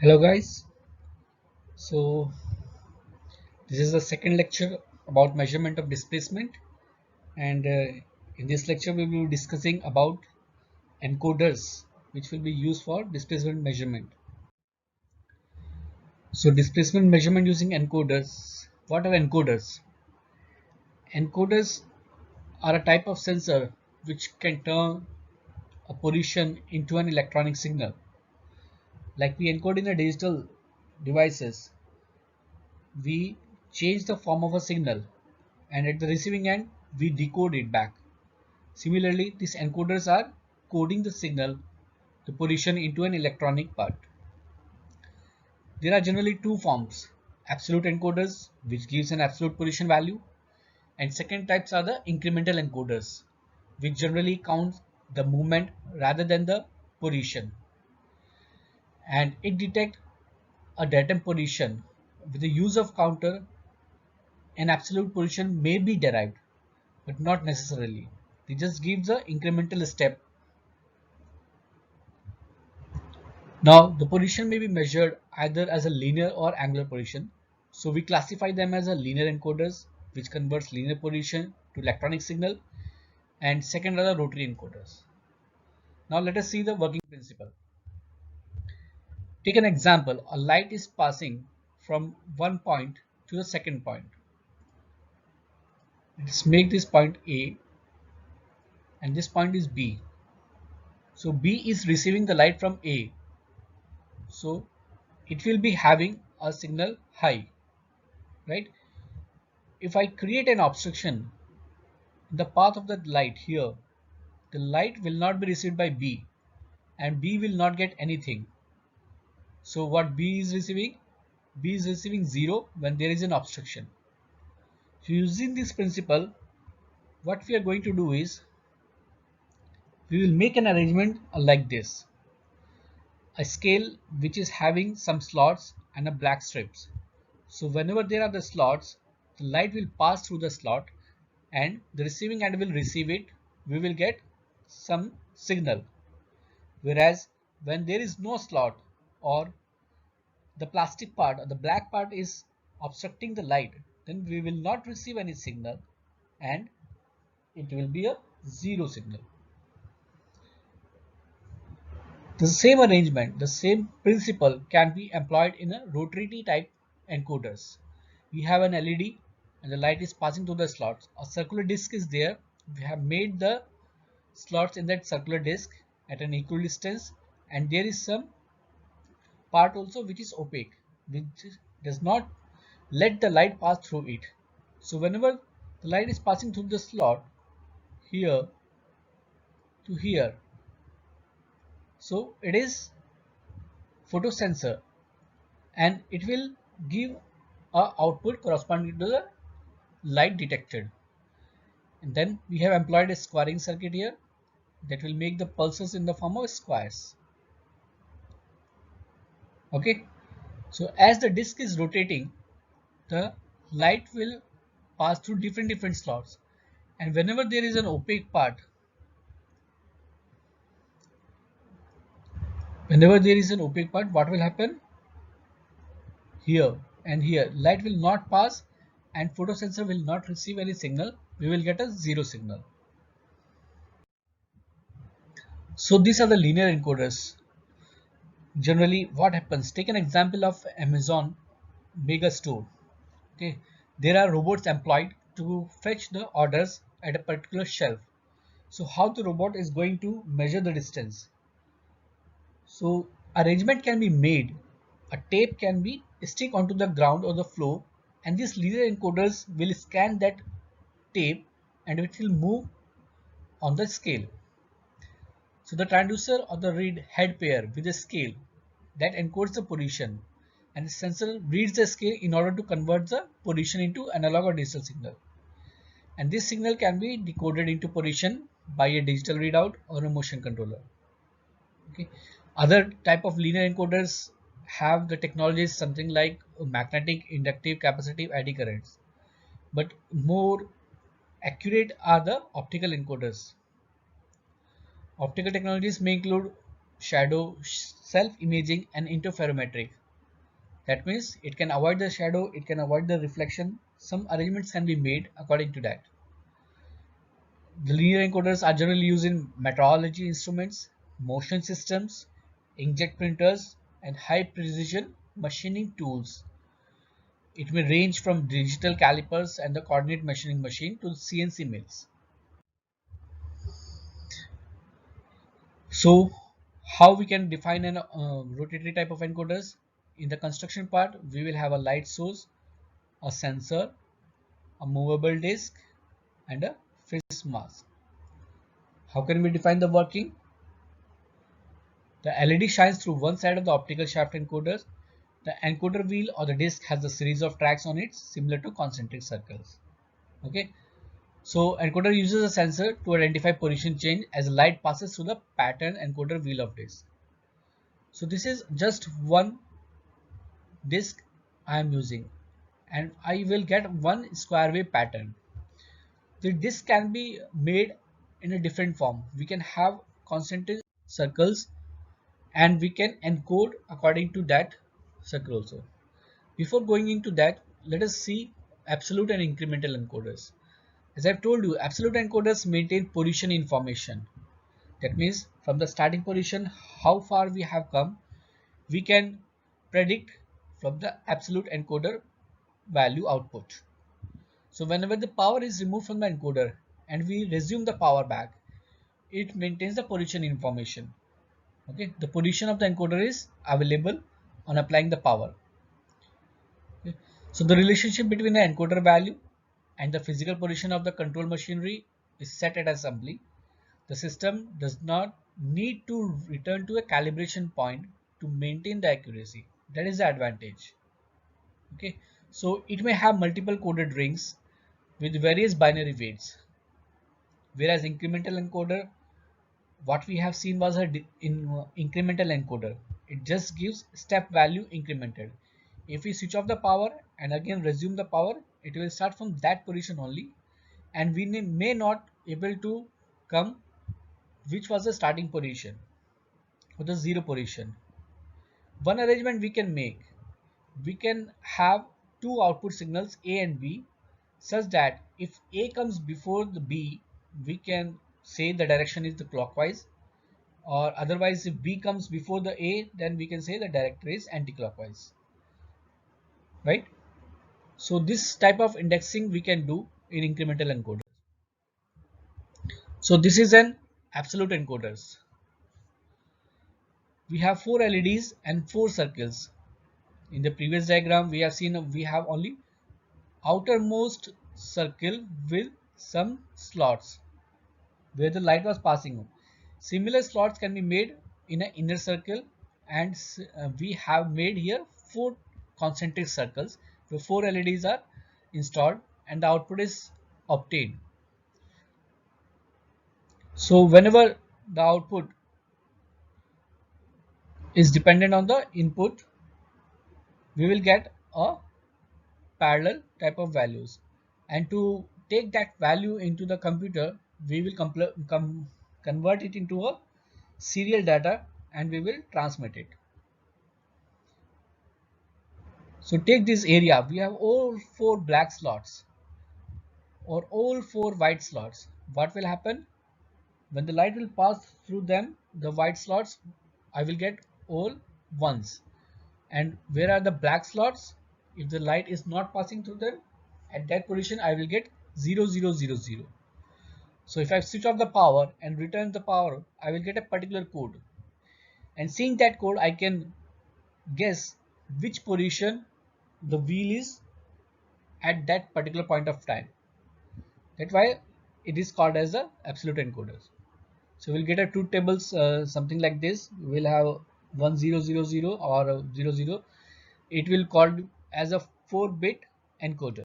Hello guys, so this is the second lecture about measurement of displacement, and in this lecture we will be discussing about encoders which will be used for displacement measurement. So displacement measurement using encoders. What are encoders? Encoders are a type of sensor which can turn a position into an electronic signal. Like we encode in a digital devices, we change the form of a signal, and at the receiving end we decode it back. Similarly, these encoders are coding the signal, the position into an electronic part. There are generally two forms: absolute encoders, which gives an absolute position value, and second types are the incremental encoders, which generally count the movement rather than the position, and it detects a datum position. With the use of counter, an absolute position may be derived, but not necessarily. It just gives the incremental step. Now, the position may be measured either as a linear or angular position. So we classify them as a linear encoders, which converts linear position to electronic signal, and second are the rotary encoders. Now let us see the working principle. Take an example. A light is passing from one point to the second point. Let's make this point A and this point is B. So B is receiving the light from A. So it will be having a signal high, right? If I create an obstruction in the path of the light here, the light will not be received by B and B will not get anything. So what B is receiving? B is receiving 0 when there is an obstruction. So using this principle, what we are going to do is we will make an arrangement like this. A scale which is having some slots and a black strips. So whenever there are the slots, the light will pass through the slot and the receiving end will receive it. We will get some signal. Whereas when there is no slot, or the plastic part or the black part is obstructing the light, then we will not receive any signal and it will be a zero signal. The same arrangement, the same principle can be employed in a rotary type encoders. We have an LED and the light is passing through the slots. A circular disc is there. We have made the slots in that circular disc at an equal distance, and there is some part also which is opaque, which does not let the light pass through it. So whenever the light is passing through the slot here to here, so it is photosensor and it will give a output corresponding to the light detected. And then we have employed a squaring circuit here that will make the pulses in the form of squares. Okay, so as the disk is rotating, the light will pass through different slots, and whenever there is an opaque part, what will happen? Here and here light will not pass and photosensor will not receive any signal. We will get a zero signal. So these are the linear encoders. Generally what happens, take an example of Amazon mega store. Okay, there are robots employed to fetch the orders at a particular shelf. So how the robot is going to measure the distance? So arrangement can be made. A tape can be stick onto the ground or the floor, and these linear encoders will scan that tape and it will move on the scale. So the transducer or the read head pair with a scale that encodes the position, and the sensor reads the scale in order to convert the position into analog or digital signal. And this signal can be decoded into position by a digital readout or a motion controller. Okay. Other type of linear encoders have the technologies something like magnetic, inductive, capacitive, eddy currents. But more accurate are the optical encoders. Optical technologies may include shadow, self-imaging and interferometric. That means it can avoid the shadow, it can avoid the reflection. Some arrangements can be made according to that. The linear encoders are generally used in metrology instruments, motion systems, inkjet printers, and high precision machining tools. It may range from digital calipers and the coordinate measuring machine to CNC mills. So, how we can define an rotatory type of encoders? In the construction part, we will have a light source, a sensor, a movable disk, and a phase mask. How can we define the working? The LED shines through one side of the optical shaft encoders. The encoder wheel or the disk has a series of tracks on it similar to concentric circles. Okay, so encoder uses a sensor to identify position change as light passes through the pattern encoder wheel of disk. So this is just one disk I am using, and I will get one square wave pattern. The disk can be made in a different form. We can have concentric circles and we can encode according to that circle also. Before going into that, let us see absolute and incremental encoders. As I've told you, absolute encoders maintain position information. That means from the starting position, how far we have come, we can predict from the absolute encoder value output. So whenever the power is removed from the encoder and we resume the power back, it maintains the position information. Okay, the position of the encoder is available on applying the power. Okay. So the relationship between the encoder value and the physical position of the control machinery is set at assembly. The system does not need to return to a calibration point to maintain the accuracy. That is the advantage. Okay, so it may have multiple coded rings with various binary weights, whereas incremental encoder, what we have seen was incremental encoder. It just gives step value incremented. If we switch off the power and again resume the power, it will start from that position only, and we may not able to come which was the starting position or the zero position. One arrangement we can make, we can have two output signals A and B such that if A comes before the B, we can say the direction is the clockwise, or otherwise if B comes before the A, then we can say the direction is anti-clockwise, right? So this type of indexing we can do in incremental encoders. So this is an absolute encoders. We have 4 LEDs and 4 circles. In the previous diagram, we have seen we have only outermost circle with some slots where the light was passing. Similar slots can be made in an inner circle, and we have made here 4 concentric circles where 4 LEDs are installed and the output is obtained. So whenever the output is dependent on the input, we will get a parallel type of values, and to take that value into the computer, we will convert it into a serial data and we will transmit it. So take this area, we have all 4 black slots or all 4 white slots. What will happen when the light will pass through them, the white slots, I will get all ones, and where are the black slots? If the light is not passing through them, at that position I will get 0 0 0 0. So if I switch off the power and return the power, I will get a particular code, and seeing that code I can guess which position the wheel is at that particular point of time. That's why it is called as the absolute encoders. So we'll get a truth tables, something like this. We'll have 1000 or 00. It will called as a 4-bit encoder.